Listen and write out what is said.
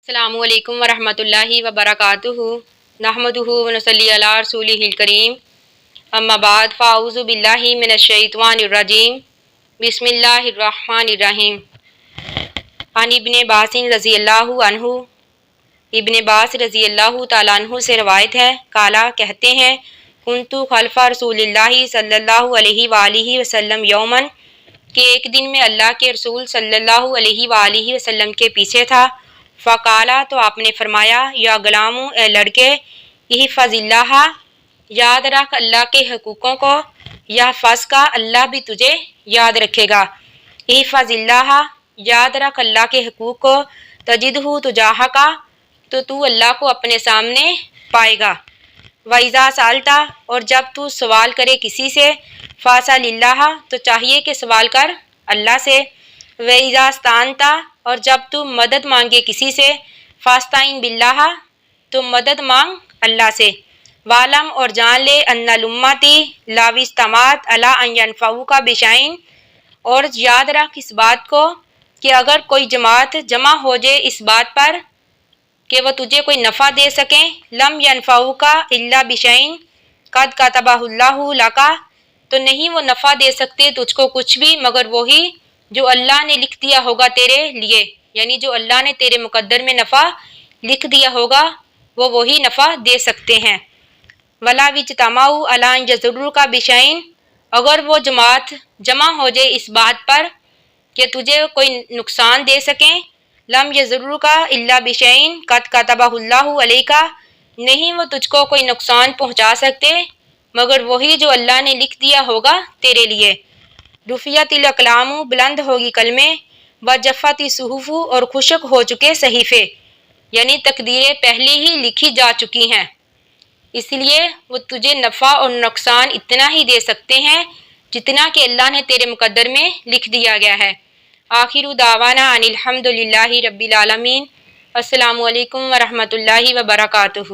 السلام علیکم ورحمۃ اللہ وبرکاتہ نحمدہ ونصلی علی رسولہ الکریم اما بعد فاعوذ باللہ من الشیطان الرجیم بسم اللہ الرحمن الرحیم عن ابن عباس رضی اللہ عنہ ابن عباس رضی اللہ تعالیٰ عنہ سے روایت ہے قالا کہتے ہیں کنتو خلف رسول اللہ صلی اللہ علیہ وآلہ وسلم یومن کہ ایک دن میں اللہ کے رسول صلی اللہ علیہ وآلہ وسلم کے پیچھے تھا فقالا تو آپ نے فرمایا یا غلامو اے لڑکے احفظ اللہ یاد رکھ اللہ کے حقوقوں کو یحفظ کا اللہ بھی تجھے یاد رکھے گا احفظ اللہ یاد رکھ اللہ کے حقوق کو تجدہ تجاہ کا تو اللہ کو اپنے سامنے پائے گا وَإِذَا سَأَلْتَ اور جب تو سوال کرے کسی سے فَاسْأَلِ اللَّهَ تو چاہیے کہ سوال کر اللہ سے وَإِذَا اسْتَعَنْتَ اور جب تو مدد مانگے کسی سے فاستعین باللہ تو مدد مانگ اللہ سے وعلم اور جان لے ان الامتی لا اجتمعت علی ان ینفعوک بشیء اور یاد رکھ اس بات کو کہ اگر کوئی جماعت جمع ہو جائے اس بات پر کہ وہ تجھے کوئی نفع دے سکیں لم ینفعوک الا بشیء قد کتبہ اللہ لک تو نہیں وہ نفع دے سکتے تجھ کو کچھ بھی مگر وہی جو اللہ نے لکھ دیا ہوگا تیرے لیے یعنی جو اللہ نے تیرے مقدر میں نفع لکھ دیا ہوگا وہ وہی نفع دے سکتے ہیں ولا اجتمعوا علی ان یضروک بشیء اگر وہ جماعت جمع ہو جائے اس بات پر کہ تجھے کوئی نقصان دے سکیں لم یضروک الا بشیء قد کتبہ اللہ علیک نہیں وہ تجھ کو کوئی نقصان پہنچا سکتے مگر وہی جو اللہ نے لکھ دیا ہوگا تیرے لیے رفعت الاقلام بلند ہوگی کلمے وجفت الصحف اور خشک ہو چکے صحیفے یعنی تقدیریں پہلے ہی لکھی جا چکی ہیں اس لیے وہ تجھے نفع اور نقصان اتنا ہی دے سکتے ہیں جتنا کہ اللہ نے تیرے مقدر میں لکھ دیا گیا ہے آخر دعوانا ان الحمد للہ رب العالمین السلام علیکم ورحمۃ اللہ وبرکاتہ